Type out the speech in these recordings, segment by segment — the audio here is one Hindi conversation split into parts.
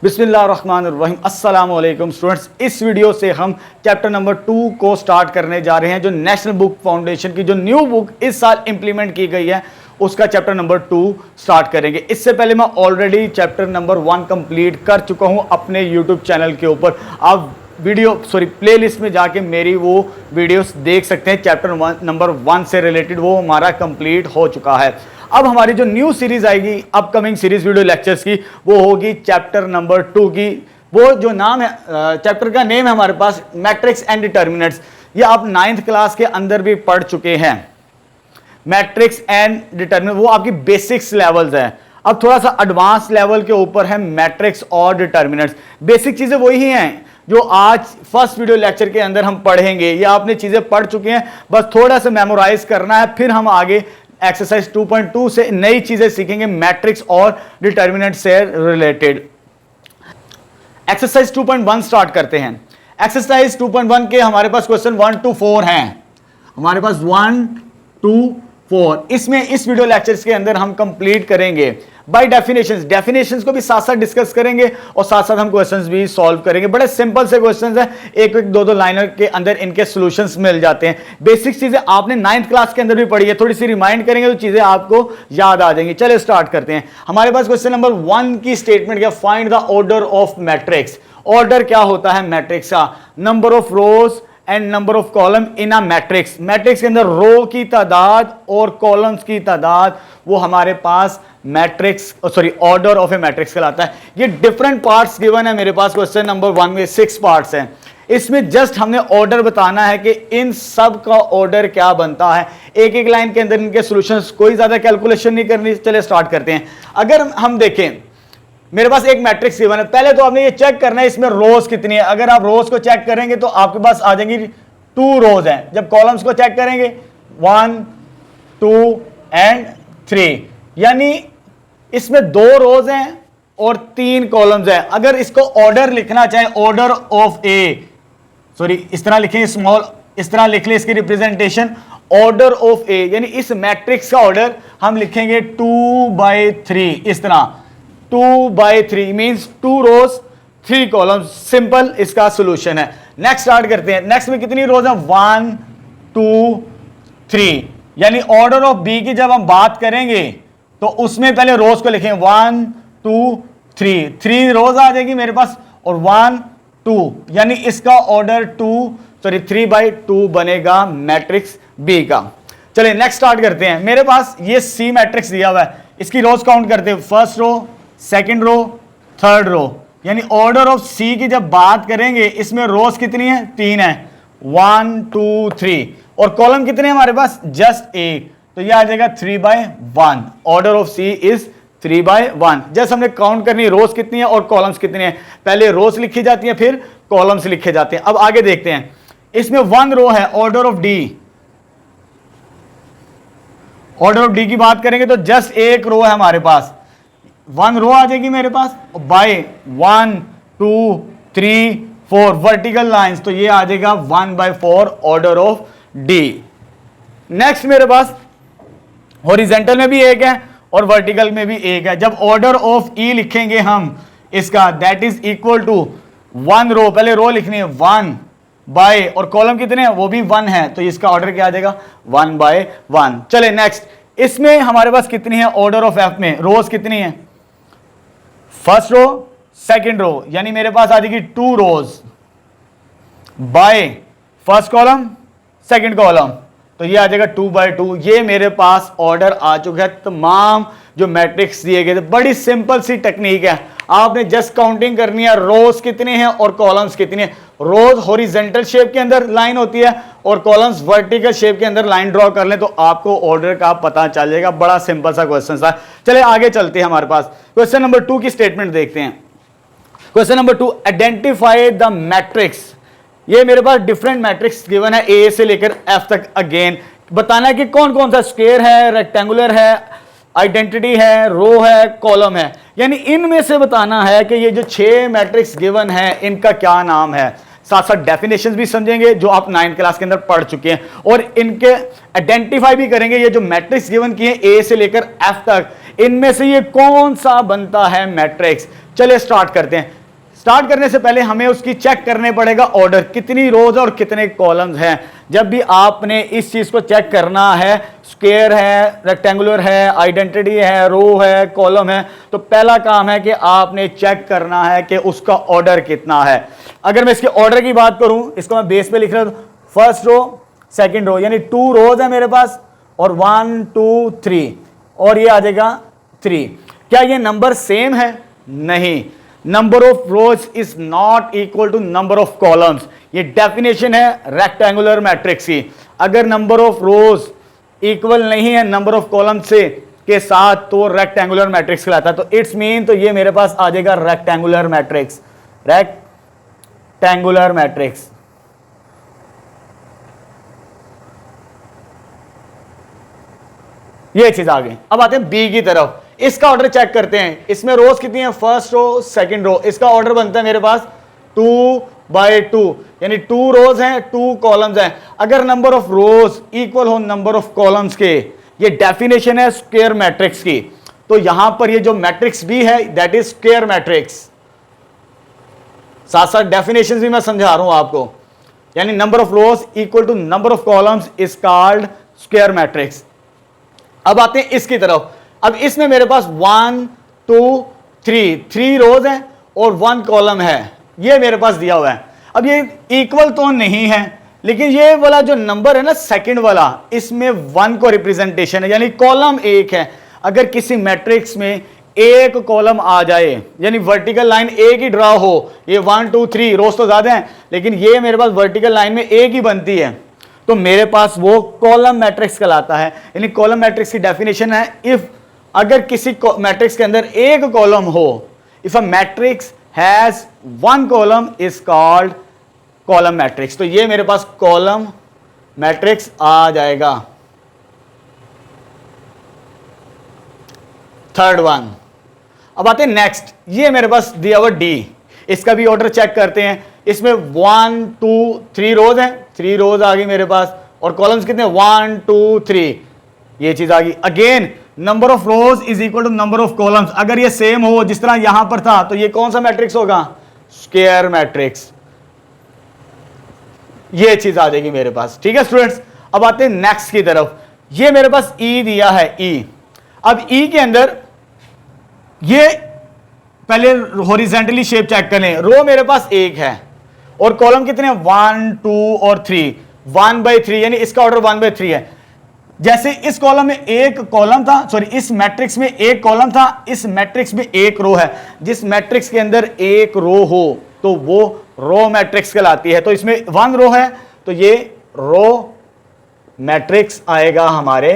बिस्मिल्लाहिर्रहमानिर्रहीम। अस्सलाम वालेकुम स्टूडेंट्स, इस वीडियो से हम चैप्टर नंबर 2 को स्टार्ट करने जा रहे हैं। जो नेशनल बुक फाउंडेशन की जो न्यू बुक इस साल इंप्लीमेंट की गई है उसका चैप्टर नंबर 2 स्टार्ट करेंगे। इससे पहले मैं ऑलरेडी चैप्टर नंबर 1 कंप्लीट कर चुका हूं अपने यूट्यूब चैनल के ऊपर। आप प्लेलिस्ट में जाके मेरी वो वीडियोस देख सकते हैं। चैप्टर नंबर 1 से रिलेटेड वो हमारा कंप्लीट हो चुका है। अब हमारी जो न्यू सीरीज आएगी अपकमिंग सीरीज वीडियो लेक्चर्स की, वो होगी चैप्टर नंबर 2 की। वो जो नाम है, चैप्टर का नेम है हमारे पास मैट्रिक्स एंड डिटर्मिनेंट्स। ये आप 9th क्लास के अंदर भी पढ़ चुके हैं। मैट्रिक्स एंड डिटर्मिनेंट वो आपकी बेसिक्स लेवल्स है। अब थोड़ा सा एडवांस लेवल के ऊपर है मैट्रिक्स और डिटर्मिनेंट्स। बेसिक चीजें वही हैं जो आज फर्स्ट वीडियो लेक्चर के अंदर हम पढ़ेंगे। ये आपने चीजें पढ़ चुके हैं, बस थोड़ा सा मेमोराइज करना है। फिर हम आगे एक्सरसाइज 2.2 से नई चीजें सीखेंगे मैट्रिक्स और डिटर्मिनेंट से रिलेटेड। एक्सरसाइज 2.1 स्टार्ट करते हैं। एक्सरसाइज 2.1 के हमारे पास क्वेश्चन 1 to 4 हैं। हमारे पास 1 to 4 इसमें इस वीडियो लेक्चर्स के अंदर हम कंप्लीट करेंगे बाय डेफिनेशंस को भी साथ साथ डिस्कस करेंगे और साथ साथ हम क्वेश्चंस भी सॉल्व करेंगे। बड़े सिंपल से क्वेश्चंस हैं, एक दो लाइनर के अंदर इनके सॉल्यूशंस मिल जाते हैं। बेसिक चीजें आपने 9th क्लास के अंदर भी पढ़ी है, थोड़ी सी रिमाइंड करेंगे तो चीजें आपको याद आ जाएंगी। चलिए स्टार्ट करते हैं। हमारे पास क्वेश्चन नंबर 1 की स्टेटमेंट क्या, find the order of matrix. Order क्या होता है मैट्रिक्स का? Number of rose and number of column in a matrix. Matrix के अंदर रो की तादाद और कॉलम्स की तादाद, वो हमारे पास matrix order of a matrix कहलाता है। ये डिफरेंट पार्ट्स गिवन है मेरे पास क्वेश्चन नंबर 1 में 6 पार्ट्स हैं। इसमें जस्ट हमने ऑर्डर बताना है कि इन सब का ऑर्डर क्या बनता है। एक एक लाइन के अंदर इनके सॉल्यूशंस, कोई ज्यादा कैलकुलेशन नहीं करनी। चले स्टार्ट करते हैं। अगर हम देखें मेरे पास एक मैट्रिक्स गिवन है, पहले तो आपने ये चेक करना है इसमें रोज कितनी है। अगर आप रोज को चेक करेंगे तो आपके पास आ जाएंगी 2 रोज हैं। जब कॉलम्स को चेक करेंगे 1 2 एंड 3, यानी इसमें 2 रोज हैं और 3 कॉलम्स हैं। अगर इसको ऑर्डर लिखना चाहे, ऑर्डर ऑफ ए, इस तरह लिखें स्मॉल, इस तरह लिख लें इसकी रिप्रेजेंटेशन ऑर्डर ऑफ ए, यानी इस मैट्रिक्स का ऑर्डर हम लिखेंगे 2/3। इस तरह 2/3 मींस 2 रोज 3 कॉलम्स। सिंपल इसका सॉल्यूशन है। नेक्स्ट स्टार्ट करते हैं। नेक्स्ट में कितनी रोज है? 1 2 3, यानी ऑर्डर ऑफ बी की जब हम बात करेंगे तो उसमें पहले रोज को लिखें 1 2 3, 3 रोज आ जाएगी मेरे पास और 1 2, यानी इसका ऑर्डर 3/2 बनेगा मैट्रिक्स बी का। चलिए नेक्स्ट स्टार्ट करते हैं। मेरे पास ये सी मैट्रिक्स दिया हुआ है, इसकी रोज काउंट करते हैं। First row, second row, third row, यानी ऑर्डर ऑफ सी की जब बात करेंगे इसमें रोज कितनी है? 3 है, 1 2 3, और कॉलम कितने हैं हमारे पास? जस्ट 1, तो यह आ जाएगा 3/1। Order of C is 3/1। जैसे हमने काउंट करनी रोज कितनी है और कॉलम्स कितने हैं, पहले रोज लिखी जाती है फिर कॉलम्स लिखे जाते हैं। अब आगे देखते हैं। इसमें 1 रो है, order of D. Order of D की बात करेंगे तो जस्ट 1 रो है हमारे पास, 1 रो आ जाएगी मेरे पास। बाय 1 2 3 4 वर्टिकल लाइंस, तो ये आ जाएगा 1/4 ऑर्डर ऑफ डी। नेक्स्ट मेरे पास हॉरिजॉन्टल में भी 1 है और वर्टिकल में भी 1 है। जब ऑर्डर ऑफ ई लिखेंगे हम इसका, दैट इज इक्वल टू 1 रो, पहले रो लिखनी है 1 बाय, और कॉलम कितने हैं? वो भी 1 है, तो इसका ऑर्डर क्या आ जाएगा? 1/1। चले नेक्स्ट। इसमें हमारे पास कितनी है ऑर्डर ऑफ एफ में? रोज कितनी है? फर्स्ट रो सेकंड रो, यानी मेरे पास आ जाएगी 2 rows by first column second column, तो ये आ जाएगा 2/2। ये मेरे पास ऑर्डर आ चुका है तमाम जो मैट्रिक्स दिए गए थे। बड़ी सिंपल सी टेक्निक है, आपने जस्ट काउंटिंग करनी है रोज कितने हैं और कॉलम्स कितने हैं। रोज हॉरिजॉन्टल शेप के अंदर लाइन होती है और कॉलम्स वर्टिकल शेप के अंदर लाइन ड्रॉ कर लें तो आपको ऑर्डर का पता चल जाएगा। बड़ा सिंपल सा क्वेश्चन था। चलिए आगे चलते हैं। हमारे पास क्वेश्चन नंबर 2 की स्टेटमेंट देखते हैं। Question number 2, identify the matrix. ये मेरे पास डिफरेंट मैट्रिक्स गिवन है ए से लेकर एफ तक। अगेन बताना है कि कौन कौन सा स्क्वायर है, रेक्टेंगुलर है, आइडेंटिटी है, रो है, कॉलम है, यानी इनमें से बताना है कि ये जो 6 मैट्रिक्स गिवन है इनका क्या नाम है। साथ साथ डेफिनेशंस भी समझेंगे जो आप 9th क्लास के अंदर पढ़ चुके हैं, और इनके आइडेंटिफाई भी करेंगे। ये जो मैट्रिक्स गिवन की है ए से लेकर एफ तक, इनमें से ये कौन सा बनता है मैट्रिक्स। चलिए स्टार्ट करते हैं। स्टार्ट करने से पहले हमें उसकी चेक करने पड़ेगा ऑर्डर, कितनी रोज और कितने कॉलम्स हैं। जब भी आपने इस चीज को चेक करना है, स्क्वायर है, रेक्टेंगुलर है, आइडेंटिटी है, रो है, कॉलम है, तो पहला काम है कि आपने चेक करना है कि उसका ऑर्डर कितना है। अगर मैं इसके ऑर्डर की बात करूं, इसको मैं बेस पे लिख रहा हूं, फर्स्ट रो सेकंड रो, यानी 2 रोज है मेरे पास और 1 2 3 और ये आ जाएगा 3। क्या ये नंबर सेम है? नहीं, number of rows is not equal to number of columns. ये डेफिनेशन है रेक्टेंगुलर मैट्रिक्स की। अगर नंबर ऑफ रोज इक्वल नहीं है नंबर ऑफ कॉलम से के साथ तो रेक्टेंगुलर मैट्रिक्स कहलाता है। तो इट्स मीन, तो ये मेरे पास आ जाएगा रेक्टेंगुलर मैट्रिक्स, रेक्टेंगुलर मैट्रिक्स। ये चीज आ गई। अब आते हैं बी की तरफ। इसका ऑर्डर चेक करते हैं। इसमें रोज कितनी है? First row second row. इसका ऑर्डर बनता है मेरे पास 2/2, यानी 2 रोज हैं 2 कॉलम्स हैं। अगर नंबर ऑफ रोज इक्वल हो नंबर ऑफ कॉलम्स के, ये डेफिनेशन है स्क्वायर मैट्रिक्स की। तो यहां पर ये जो मैट्रिक्स भी है दैट इज स्क्वायर मैट्रिक्स। साथ साथ डेफिनेशन भी मैं समझा रहा हूं आपको, यानी number of rows equal to number of columns is called square matrix. अब आते हैं इसकी तरफ। अब इसमें मेरे पास 1 2 3 रोज है और 1 कॉलम है, ये मेरे पास दिया हुआ है। अब ये इक्वल तो नहीं है, लेकिन ये वाला जो नंबर है ना सेकंड वाला, इसमें 1 को रिप्रेजेंटेशन है, यानी कॉलम 1 है। अगर किसी मैट्रिक्स में एक कॉलम आ जाए, यानी वर्टिकल लाइन एक ही ड्रा हो, ये 1 2 3 रोज तो ज्यादा है, लेकिन ये मेरे पास वर्टिकल लाइन में एक ही बनती है, तो मेरे पास वो कॉलम मैट्रिक्स कहलाता है। यानी कॉलम मैट्रिक्स की डेफिनेशन है, इफ अगर किसी मैट्रिक्स के अंदर एक कॉलम हो, if a matrix has 1 column is called column matrix. तो ये मेरे पास कॉलम मैट्रिक्स आ जाएगा। Third one. अब आते हैं नेक्स्ट। ये मेरे पास दिया हुआ डी, इसका भी ऑर्डर चेक करते हैं। इसमें 1 2 3 रोज हैं, 3 रोज आ गई मेरे पास, और कॉलम्स कितने? 1 2 3, ये चीज आ गई। Again number of rows is equal to number of columns. अगर ये सेम हो जिस तरह यहां पर था, तो ये कौन सा मैट्रिक्स होगा? Square matrix. ये चीज आ जाएगी मेरे पास। ठीक है स्टूडेंट्स, अब आते हैं नेक्स्ट की तरफ। ये मेरे पास ई दिया है, ई। अब ई के अंदर ये पहले हॉरिजॉन्टली शेप चेक करें। रो मेरे पास 1 है और कॉलम कितने हैं? 1 2 और 3, 1/3, यानी इसका ऑर्डर 1/3 है। जैसे इस कॉलम में एक कॉलम था, सॉरी इस मैट्रिक्स में एक कॉलम था, इस मैट्रिक्स में एक रो है। जिस मैट्रिक्स के अंदर एक रो हो तो वो रो मैट्रिक्स कहलाती है। तो इसमें 1 रो है, तो ये रो मैट्रिक्स आएगा हमारे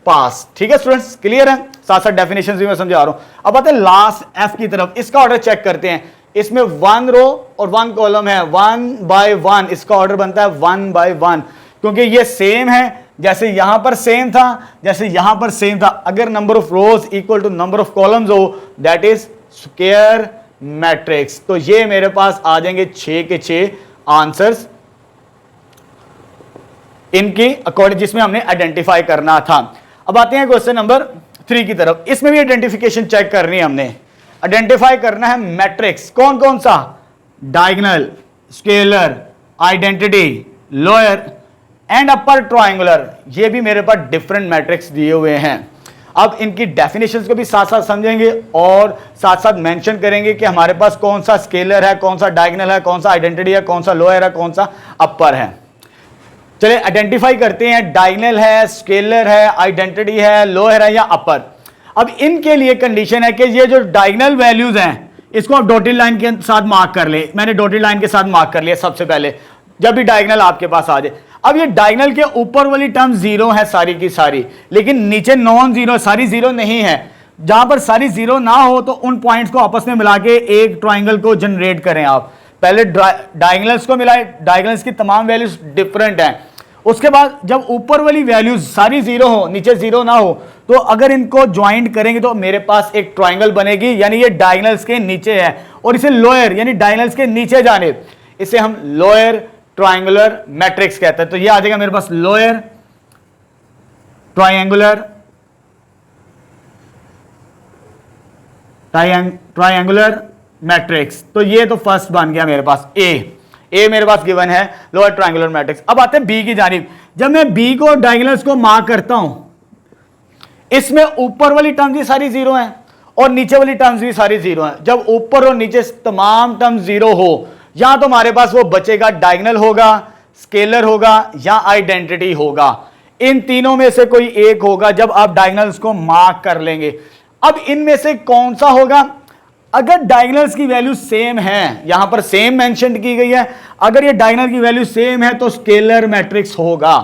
पास। ठीक है स्टूडेंट्स, क्लियर है? साथ साथ डेफिनेशन भी मैं समझा रहा हूं। अब आते हैं लास्ट एफ की तरफ। इसका ऑर्डर चेक करते हैं। इसमें 1 रो और 1 कॉलम है, 1/1, इसका ऑर्डर बनता है 1/1, क्योंकि ये सेम है। जैसे यहां पर सेम था, जैसे यहां पर सेम था। अगर number of rows equal to number of columns हो, दैट इज स्क्वायर मैट्रिक्स। तो ये मेरे पास आ जाएंगे 6 के 6 आंसर्स इनकी अकॉर्डिंग, जिसमें हमने आइडेंटिफाई करना था। अब आते हैं क्वेश्चन नंबर 3 की तरफ। इसमें भी आइडेंटिफिकेशन चेक करनी है हमने। आइडेंटिफाई करना है मैट्रिक्स कौन कौन सा? Diagonal, scalar, identity, lower and upper triangular. ये भी मेरे पास डिफरेंट मैट्रिक्स दिए हुए हैं। अब इनकी डेफिनेशंस को भी साथ साथ समझेंगे और साथ साथ मेंशन करेंगे कि हमारे पास कौन सा स्केलर है, कौन सा डायगोनल है, कौन सा आइडेंटिटी है, कौन सा लोअर है, कौन सा अपर है। चलिए आइडेंटिफाई करते हैं। डायगोनल है, स्केलर है, आइडेंटिटी है, लोअर है या अपर। अब इनके लिए कंडीशन है कि ये जो डायगोनल वैल्यूज हैं, इसको आप डॉटेड लाइन के साथ मार्क कर ले। मैंने डॉटेड लाइन के साथ मार्क कर लिया सबसे पहले, जब भी डायगोनल आपके पास आ जाए। अब ये डायगोनल के ऊपर वाली टर्म 0 है सारी की सारी, लेकिन नीचे नॉन जीरो, सारी 0 नहीं है। जहां पर सारी 0 ना हो तो उन पॉइंट्स को आपस में मिला के एक ट्राइंगल को जनरेट करें। आप पहले डायगोनल्स को मिलाएं, डायगोनल्स की तमाम वैल्यूज डिफरेंट हैं। उसके बाद जब ऊपर वाली वैल्यूज सारी 0 हो, नीचे 0 ना हो, तो अगर इनको ज्वाइंट करेंगे तो मेरे पास एक ट्राइंगल बनेगी, यानी ये डायगोनल्स के नीचे है। और इसे लोअर यानी डायगोनल्स के नीचे जाने, इसे हम लोअर ट्रायंगुलर मैट्रिक्स कहते हैं। तो ये आ जाएगा मेरे पास लोअर ट्रायंगुलर ट्रायंगुलर मैट्रिक्स। तो ये तो फर्स्ट बन गया मेरे पास ए मेरे पास गिवन है लोअर ट्रायंगुलर मैट्रिक्स। अब आते हैं बी की जानिब। जब मैं बी को डायगोनल्स को मार्क करता हूं, इसमें ऊपर वाली टर्म्स भी सारी जीरो हैं और नीचे वाली टर्म्स भी सारी जीरो हैं। जब ऊपर और नीचे तमाम टर्म्स जीरो हो, या तो हमारे पास वो बचेगा डायगोनल होगा, स्केलर होगा या आइडेंटिटी होगा। इन तीनों में से कोई एक होगा जब आप डायगोनल्स को मार्क कर लेंगे। अब इनमें से कौन सा होगा? अगर डायगोनल्स की वैल्यू सेम है, यहां पर सेम मेंशन की गई है, अगर ये डायगोनल की वैल्यू सेम है तो स्केलर मैट्रिक्स होगा।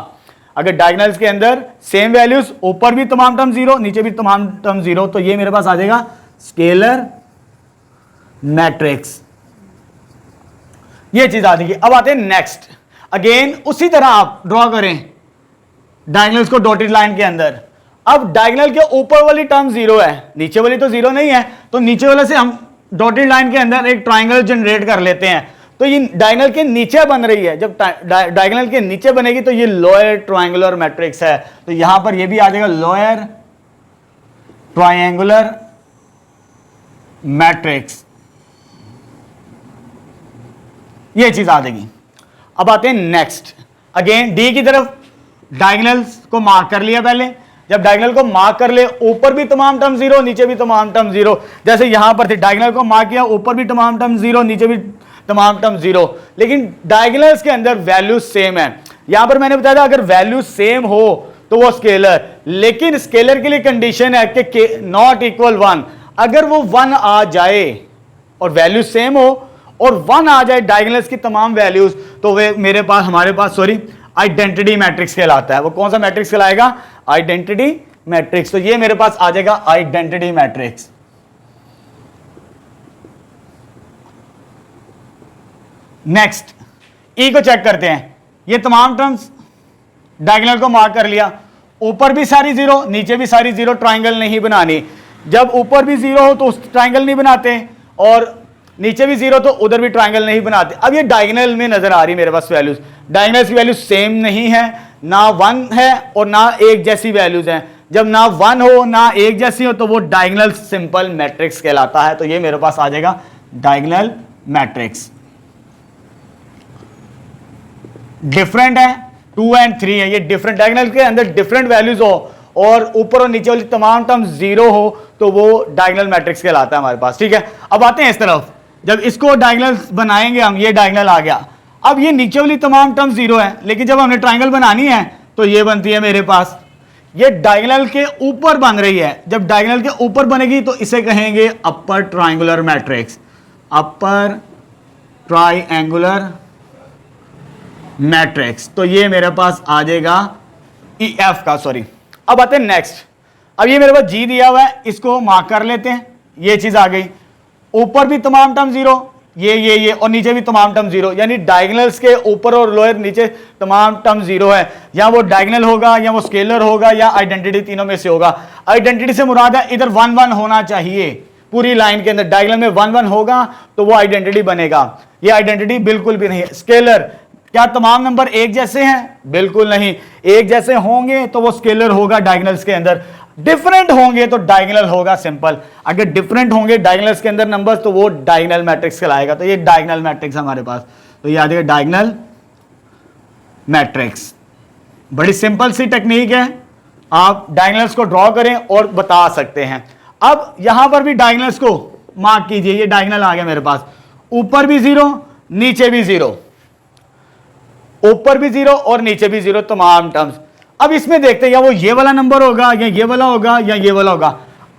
अगर डायगोनल्स के अंदर सेम वैल्यूज, ऊपर भी तमाम टर्म जीरो, नीचे भी तमाम टर्म जीरो, तो ये मेरे पास आ जाएगा स्केलर मैट्रिक्स। ये चीज आ जाएगी। अब आते हैं नेक्स्ट। अगेन उसी तरह आप ड्रॉ करें डायगोनल्स को डॉटेड लाइन के अंदर। अब डायगोनल के ऊपर वाली टर्म जीरो है, नीचे वाली तो जीरो नहीं है, तो नीचे वाले से हम डॉटेड लाइन के अंदर एक ट्राइंगल जनरेट कर लेते हैं। तो ये डायगोनल के नीचे बन रही है, जब डायगोनल के नीचे बनेगी तो ये लोअर ट्रायंगुलर मैट्रिक्स है। तो यहां पर ये भी आ जाएगा लोअर ट्रायंगुलर मैट्रिक्स, ये चीज आ जाएगी। अब आते हैं नेक्स्ट। अगेन डी की तरफ डायगोनल्स को मार्क कर लिया पहले। जब डायगोनल को मार्क कर ले, ऊपर भी तमाम टर्म जीरो, नीचे भी तमाम टर्म जीरो, जैसे यहां पर थे डायगोनल को मार्क किया, ऊपर भी तमाम टर्म जीरो, नीचे भी तमाम टर्म जीरो, लेकिन डायगोनल्स के अंदर वैल्यू सेम है। यहां पर मैंने बताया था अगर वैल्यू सेम हो तो वो स्केलर, लेकिन स्केलर के लिए कंडीशन है कि नॉट इक्वल 1। अगर वो 1 आ जाए और वैल्यू सेम हो और 1 आ जाए डायगोनल्स की तमाम वैल्यूज, तो वे हमारे पास आइडेंटिटी मैट्रिक्स कहलाता है। वो कौन सा मैट्रिक्स कहलाएगा? Identity matrix. तो ये मेरे पास आ जाएगा आइडेंटिटी मैट्रिक्स। नेक्स्ट ई को चेक करते हैं। ये तमाम टर्म्स डायगोनल को मार्क कर लिया, ऊपर भी सारी जीरो, नीचे भी सारी जीरो, ट्राइंगल नहीं बनानी। जब ऊपर भी जीरो हो तो उस ट्राइंगल नहीं बनाते, और नीचे भी जीरो तो उधर भी ट्राइंगल नहीं बनाते। अब ये डायगोनल में नजर आ रही मेरे पास वैल्यूज, डायगोनल्स की वैल्यू सेम नहीं है, ना 1 है और ना एक जैसी वैल्यूज हैं। जब ना 1 हो ना एक जैसी हो तो वो डायगोनल सिंपल मैट्रिक्स कहलाता है। तो ये मेरे पास आ जाएगा डायगोनल मैट्रिक्स। डिफरेंट है, 2 और 3 है, ये डिफरेंट डायगोनल के अंदर डिफरेंट वैल्यूज हो और ऊपर और नीचे वाली तमाम टर्म जीरो हो तो वो डायगोनल मैट्रिक्स कहलाता है हमारे पास। ठीक है, अब आते हैं इस तरफ। जब इसको डायगोनल बनाएंगे हम, ये डायगोनल आ गया। अब ये नीचे वाली तमाम टर्म जीरो है, लेकिन जब हमने ट्राइंगल बनानी है तो ये बनती है मेरे पास, ये डायगोनल के ऊपर बन रही है। जब डायगोनल के ऊपर बनेगी तो इसे कहेंगे upper triangular matrix, upper triangular matrix. तो ये मेरे पास आ जाएगा EF का, सॉरी। अब आते हैं नेक्स्ट। अब ये मेरे पास G दिया हुआ है, इसको मार्क कर लेते हैं। ये चीज आ गई, ऊपर भी तमाम टर्म जीरो, ये और नीचे भी तमाम टर्म जीरो, यानी डायगोनल्स के ऊपर और लोअर नीचे तमाम टर्म जीरो है। या वो डायगोनल होगा या वो स्केलर होगा या आइडेंटिटी, तीनों में से होगा। आइडेंटिटी से मुराद है इधर 1 1 होना चाहिए पूरी लाइन के अंदर। डायगोनल में 1 1 होगा तो वो आइडेंटिटी बनेगा। ये आइडेंटिटी बिल्कुल भी नहीं है। स्केलर, क्या तमाम नंबर एक जैसे हैं? बिल्कुल नहीं। एक जैसे होंगे तो वो स्केलर होगा डायगोनल्स के अंदर, डिफरेंट होंगे तो डायगोनल होगा सिंपल। अगर डिफरेंट होंगे डायगोनल्स के अंदर नंबर्स तो वो डायगोनल मैट्रिक्स कहलाएगा। तो ये डायगोनल मैट्रिक्स हमारे पास, तो ये आ जाएगा डायगोनल मैट्रिक्स। बड़ी सिंपल सी टेक्निक है, आप डायगोनल्स को ड्रॉ करें और बता सकते हैं। अब यहां पर भी डायगोनल्स को मार्क कीजिए। ये डायगोनल आ गया मेरे पास, ऊपर भी जीरो, नीचे भी जीरो, ऊपर भी जीरो और नीचे भी जीरो, तमाम टर्म्स। अब इसमें देखते हैं या वो ये वाला नंबर होगा या ये वाला होगा या ये वाला होगा।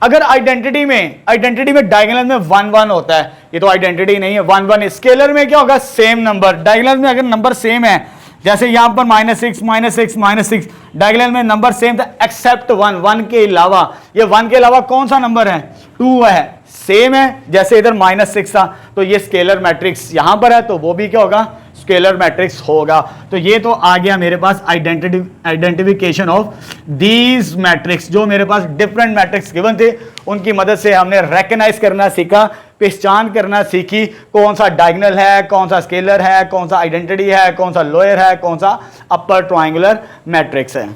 अगर आइडेंटिटी में डायगोनल में 1 1 होता है, ये तो आइडेंटिटी नहीं है, 1 1। स्केलर में क्या होगा? Same number. डायगोनल में अगर नंबर सेम है, जैसे यहां पर -6 -6 -6, डायगोनल में नंबर सेम था एक्सेप्ट 1, 1 के अलावा। ये 1 के अलावा कौन सा नंबर है? 2 है, सेम है। जैसे इधर -6 था तो ये स्केलर मैट्रिक्स यहां पर है, तो वो भी क्या होगा? स्केलर मैट्रिक्स होगा। तो ये तो आ गया मेरे पास आइडेंटिफिकेशन ऑफ दीज मैट्रिक्स। जो मेरे पास डिफरेंट मैट्रिक्स गिवन थे, उनकी मदद से हमने रेकग्नाइज करना सीखा, पहचान करना सीखी, कौन सा डायगोनल है, कौन सा स्केलर है, कौन सा आइडेंटिटी है, कौन सा लोअर है, कौन सा अपर ट्रायंगुलर मैट्रिक्स है।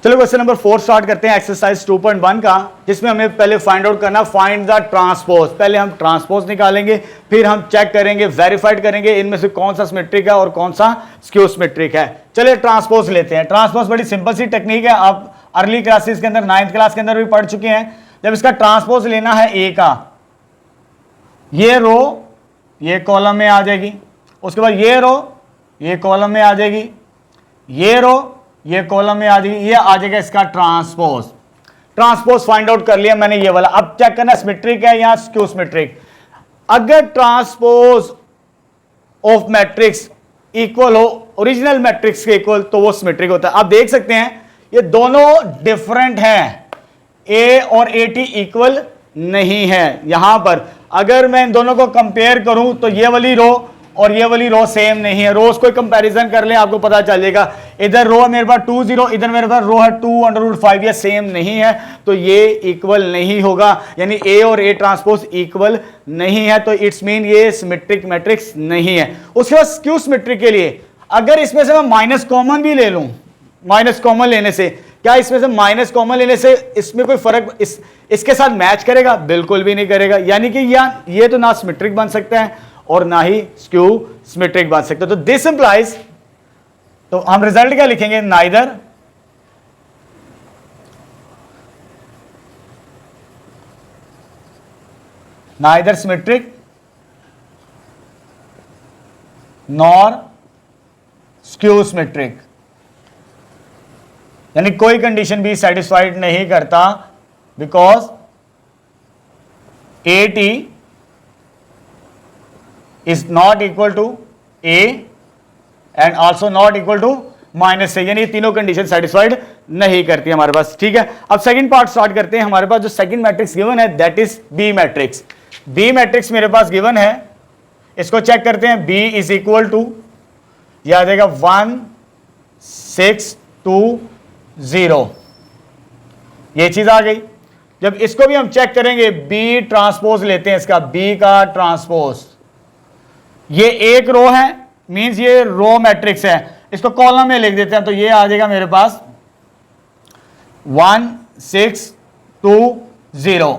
चलो क्वेश्चन नंबर 4 स्टार्ट करते हैं एक्सरसाइज 2.1 का, जिसमें हमें पहले फाइंड आउट करना फाइंड द ट्रांसपोज। पहले हम ट्रांसपोज निकालेंगे, फिर हम चेक करेंगे, वेरीफाइड करेंगे इनमें से कौन सा सिमेट्रिक है और कौन सा स्क्यू सिमेट्रिक है। चलिए ट्रांसपोज लेते हैं। ट्रांसपोज बड़ी सिंपल सी टेक्निक है, आप अर्ली क्लासेस के अंदर 9th क्लास के अंदर भी पढ़ चुके हैं। जब इसका ट्रांसपोज लेना है ए का, ये रो ये कॉलम में आ जाएगी, उसके बाद ये रो ये कॉलम में आ जाएगी, ये रो ये कॉलम में आ जाएगी, ये आ जाएगा इसका ट्रांसपोज। ट्रांसपोज फाइंड आउट कर लिया मैंने ये वाला। अब चेक करना सिमेट्रिक है या स्क्यू सिमेट्रिक। अगर ट्रांसपोज ऑफ मैट्रिक्स इक्वल हो ओरिजिनल मैट्रिक्स के इक्वल, तो वो सिमेट्रिक होता है। आप देख सकते हैं ये दोनों डिफरेंट हैं, ए और ए टी इक्वल नहीं है। यहां पर अगर मैं इन दोनों को कंपेयर करूं तो ये वाली रो और ये वाली रो सेम नहीं है। रोज कोई कंपैरिजन कर ले, आपको पता चल जाएगा। इधर रो है मेरे पास 2 0, इधर मेरे पास रो है 2√5, ये सेम नहीं है, तो ये इक्वल नहीं होगा। यानी ए और ए ट्रांसपोज इक्वल नहीं है, तो इट्स मीन ये सिमेट्रिक मैट्रिक्स नहीं है। उसके बाद स्क्यू सिमेट्रिक के लिए अगर इसमें से मैं माइनस कॉमन भी ले लूं, माइनस कॉमन लेने से क्या इसमें से माइनस कॉमन लेने से इसमें कोई फर्क इसके साथ मैच करेगा? बिल्कुल भी नहीं करेगा। यानी कि ये तो ना सिमेट्रिक बन सकता है और ना ही स्क्यू सिमेट्रिक बन सकता है। तो दिस इंप्लाइज, तो हम रिजल्ट क्या लिखेंगे? Neither symmetric nor skew symmetric. यानी कोई कंडीशन भी सेटिस्फाइड नहीं करता, because A T is not equal to A and also not equal to minus से। यानी तीनों कंडीशन सेटिस्फाइड नहीं करती हमारे पास। ठीक है, अब सेकंड पार्ट स्टार्ट करते हैं। हमारे पास जो सेकंड मैट्रिक्स गिवन है that is B matrix. B matrix मेरे पास गिवन है, इसको चेक करते हैं। बी इज इक्वल टू, यह आ जाएगा 1 6 2 0, ये चीज आ गई। जब इसको भी हम चेक करेंगे, बी ट्रांसपोज लेते हैं इसका, बी का ट्रांसपोज, ये एक रो है, मींस ये रो मैट्रिक्स है, इसको कॉलम में लिख देते हैं, तो ये आ जाएगा मेरे पास 1 6 2 0।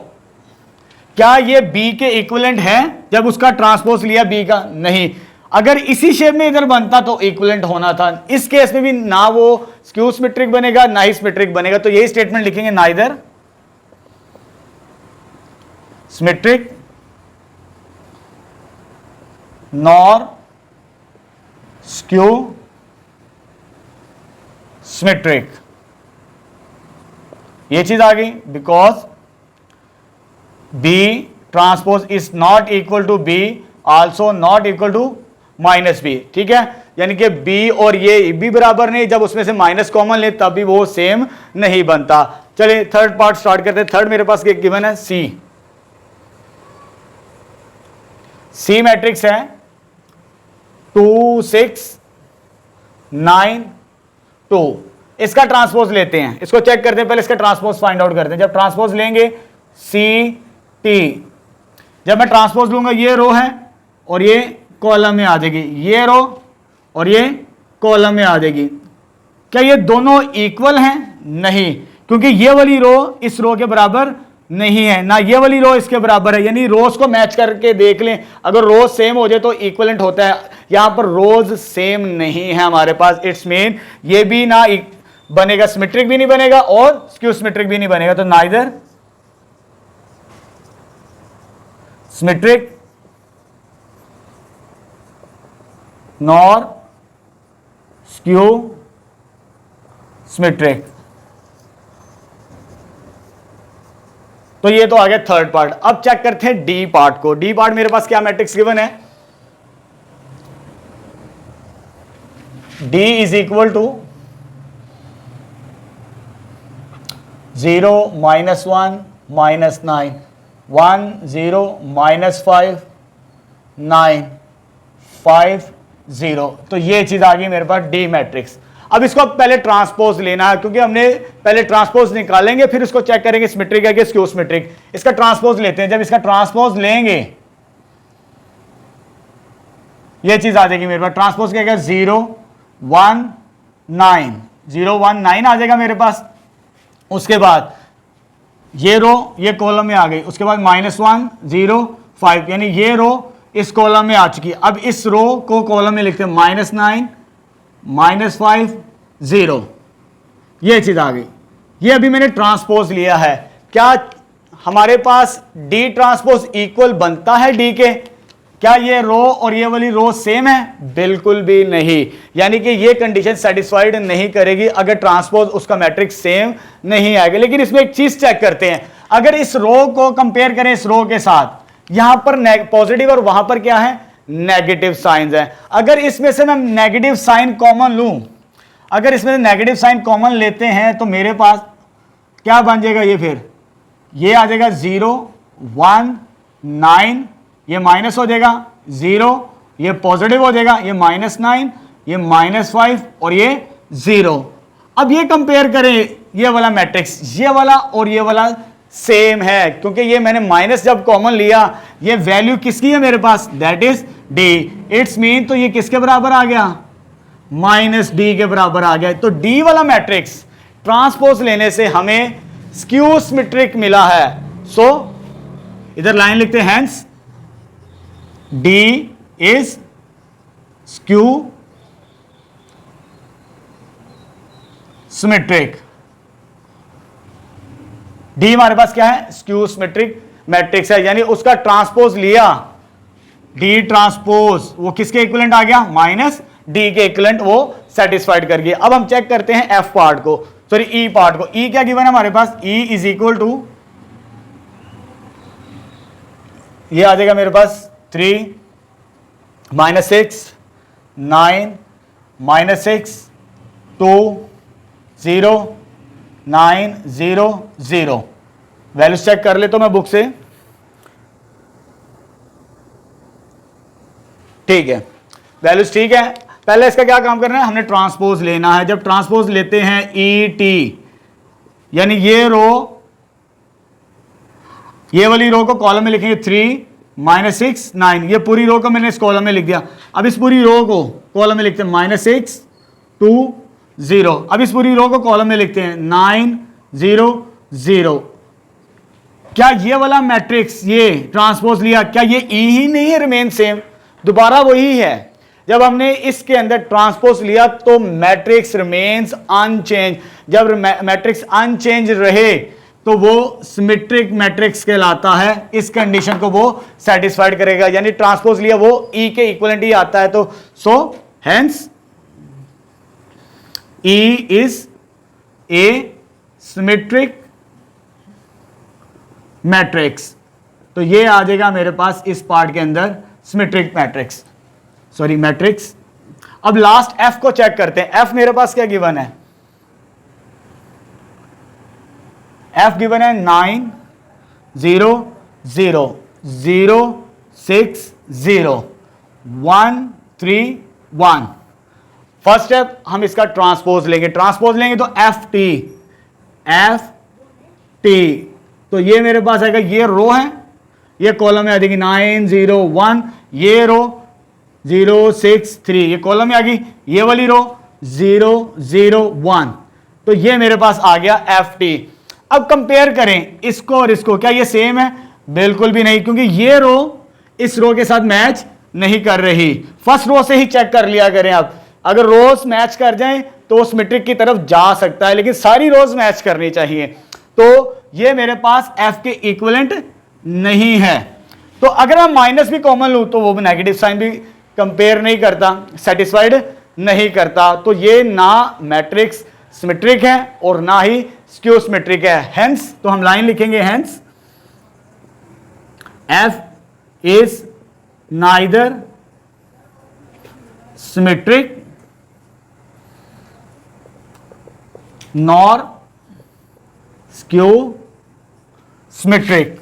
क्या ये बी के इक्विवेलेंट है जब उसका ट्रांसपोज लिया बी का? नहीं। अगर इसी शेप में इधर बनता तो इक्विवेलेंट होना था। इस केस में भी ना वो स्क्यू सिमेट्रिक बनेगा ना ही सिमेट्रिक बनेगा, तो यही स्टेटमेंट लिखेंगे, neither symmetric nor skew symmetric. ये चीज आ गई, because B transpose is not equal to B, also not equal to minus B. ठीक है, यानी कि बी और ये भी बराबर नहीं, जब उसमें से माइनस कॉमन ले तब भी वो सेम नहीं बनता। चलिए थर्ड पार्ट स्टार्ट करते हैं। थर्ड मेरे पास गिवन है सी मैट्रिक्स है 2 6 9 2। इसका ट्रांसपोज लेते हैं, इसको चेक करते हैं, पहले इसका ट्रांसपोज फाइंड आउट करते हैं। जब ट्रांसपोज लेंगे सी टी, जब मैं ट्रांसपोज लूंगा, ये रो है और ये कॉलम में आ जाएगी, ये रो और ये कॉलम में आ जाएगी। क्या ये दोनों इक्वल हैं? नहीं, क्योंकि ये वाली रो इस रो के बराबर नहीं है, ना ये वाली रो इसके बराबर है। यानी रोज को मैच करके देख लें, अगर रोज सेम हो जाए तो इक्विवेलेंट होता है। यहां पर रोज सेम नहीं है हमारे पास, इट्स मीन ये भी ना बनेगा, सिमेट्रिक भी नहीं बनेगा और स्क्यू सिमेट्रिक भी नहीं बनेगा। तो neither symmetric nor skew symmetric. तो ये तो आ गया थर्ड पार्ट। अब चेक करते हैं डी पार्ट को। डी पार्ट मेरे पास क्या मैट्रिक्स गिवन है? D is equal to 0 -1 -9 1 0 -5 9 5 0। तो ये चीज आ गई मेरे पास डी मैट्रिक्स। अब इसको पहले ट्रांसपोज लेना है, क्योंकि हमने पहले ट्रांसपोज निकालेंगे, फिर इसको चेक करेंगे सिमेट्रिक है कि स्क्यू सिमेट्रिक। इसका ट्रांसपोज लेते हैं। जब इसका ट्रांसपोज लेंगे, ये चीज आ जाएगी मेरे पास। ट्रांसपोज क्या 0 1 9 0 1 9 आ जाएगा मेरे पास। उसके बाद ये रो ये कॉलम में आ गई, उसके बाद -1 0 5, यानी ये रो इस कॉलम में आ चुकी। अब इस रो को कॉलम में लिखते हैं -9 -5 0, ये चीज आ गई। ये अभी मैंने ट्रांसपोज लिया है। क्या हमारे पास डी ट्रांसपोज इक्वल बनता है डी के? क्या ये रो और ये वाली रो सेम है? बिल्कुल भी नहीं, यानी कि ये कंडीशन सेटिस्फाइड नहीं करेगी अगर ट्रांसपोज उसका मैट्रिक्स सेम नहीं आएगा। लेकिन इसमें एक चीज चेक करते हैं, अगर इस रो को कंपेयर करें इस रो के साथ, यहां पर पॉजिटिव और वहां पर क्या है? नेगेटिव साइंस है। अगर इसमें से मैं नेगेटिव साइन कॉमन लूं, अगर इसमें नेगेटिव साइन कॉमन लेते हैं तो मेरे पास क्या बन जाएगा? ये फिर ये आ जाएगा 0 1 9, ये माइनस हो जाएगा 0, ये पॉजिटिव हो जाएगा, ये -9, ये -5 और ये 0। अब ये कंपेयर करें, ये वाला मैट्रिक्स, ये वाला और ये वाला सेम है, क्योंकि ये मैंने माइनस जब कॉमन लिया, ये वैल्यू किसकी है मेरे पास? That is D. It's mean तो ये किसके बराबर आ गया? -d के बराबर आ गया। तो डी वाला मैट्रिक्स ट्रांसपोज लेने से हमें स्क्यू सिमेट्रिक मिला है। सो इधर लाइन लिखते हैं, hence D is skew symmetric। D हमारे पास क्या है? स्क्यू सिमेट्रिक मैट्रिक्स है, यानी उसका ट्रांसपोज लिया, D ट्रांसपोज वो किसके इक्विवेलेंट आ गया? -D के इक्विवेलेंट वो सेटिस्फाइड कर गया। अब हम चेक करते हैं F पार्ट को, सॉरी E पार्ट को। E क्या गिवन है हमारे पास? E इज इक्वल टू, ये आ जाएगा मेरे पास 3 -6 9 -6 2 0 9 0 0। वैल्यूज चेक कर ले तो मैं बुक से, ठीक है, वैल्यूज ठीक है। पहले इसका क्या काम करना है? हमने ट्रांसपोज लेना है। जब ट्रांसपोज लेते हैं ET, यानी ये रो, ये वाली रो को कॉलम में लिखेंगे 3 -6 9, ये पूरी रो को मैंने इस कॉलम में लिख दिया। अब इस पूरी रो को कॉलम में लिखते हैं -6 2 0। अब इस पूरी रो को कॉलम में लिखते हैं 9 0 0। क्या ये वाला मैट्रिक्स, ये ट्रांसपोज लिया, क्या ये E ही नहीं है? रिमेन सेम, दोबारा वही है। जब हमने इसके अंदर ट्रांसपोज लिया तो मैट्रिक्स रिमेन्स अनचेंज। जब मैट्रिक्स अनचेंज रहे तो वो सिमेट्रिक मैट्रिक्स कहलाता है। इस कंडीशन को वो सेटिस्फाइड करेगा, यानी ट्रांसपोज लिया वो E के इक्विवेलेंट ही आता है। तो so hence E is a symmetric matrix. तो ये आ जाएगा मेरे पास इस पार्ट के अंदर सिमेट्रिक मैट्रिक्स, सॉरी मैट्रिक्स। अब लास्ट F को चेक करते हैं। F मेरे पास क्या गिवन है? F गिवन है 9 0 0 0 6 0 1 3 1। फर्स्ट स्टेप हम इसका ट्रांसपोज लेंगे। ट्रांसपोज लेंगे तो FT तो ये मेरे पास आएगा, ये रो है, ये कॉलम में आ जाएगी 9 0 1, ये रो 0 6 3, ये कॉलम में आ गई, ये वाली रो 0 0 1। तो ये मेरे पास आ गया FT। अब कंपेयर करें इसको और इसको, क्या ये सेम है? बिल्कुल भी नहीं, क्योंकि ये रो इस रो के साथ मैच नहीं कर रही। फर्स्ट रो से ही चेक कर लिया करें आप। अगर रोज मैच कर जाएं तो सिमेट्रिक की तरफ जा सकता है, लेकिन सारी रोज मैच करनी चाहिए। तो ये मेरे पास F के इक्विवेलेंट नहीं है। तो अगर मैं माइनस भी कॉमन लूं तो वो नेगेटिव साइन भी कंपेयर नहीं करता, सेटिस्फाइड नहीं करता। तो ये ना मैट्रिक्स सिमेट्रिक है और ना ही स्क्यू सिमेट्रिक है। हेंस तो हम लाइन लिखेंगे, hence F is neither symmetric nor skew symmetric.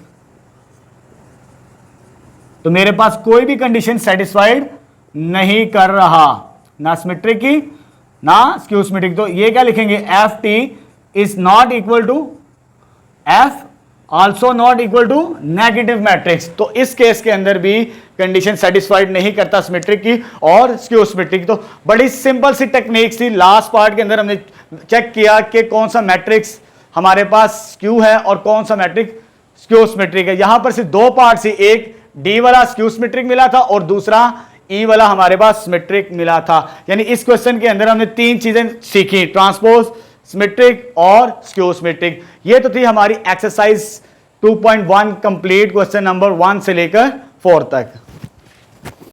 तो मेरे पास कोई भी कंडीशन सेटिस्फाइड नहीं कर रहा, ना सिमेट्रिक की ना स्क्यू सिमेट्रिक। तो ये क्या लिखेंगे? F T is not equal to F also not equal to negative matrix. तो इस केस के अंदर भी कंडीशन सेटिस्फाइड नहीं करता सिमेट्रिक की और स्क्यू सिमेट्रिक। तो बड़ी सिंपल सी टेक्निक थी। लास्ट पार्ट के अंदर हमने चेक किया कि कौन सा मैट्रिक्स हमारे पास स्क्यू है और कौन सा मैट्रिक स्क्यू सिमेट्रिक है। यहां पर सिर्फ दो पार्ट से, एक डी वाला स्क्यू सिमेट्रिक मिला था और दूसरा ई वाला हमारे पास सिमेट्रिक मिला था। यानी इस क्वेश्चन के अंदर हमने तीन चीजें सीखी, ट्रांसपोज, सिमेट्रिक और स्क्यू सिमेट्रिक। ये तो थी हमारी एक्सरसाइज 2.1 कंप्लीट, क्वेश्चन नंबर 1 से लेकर 4 तक।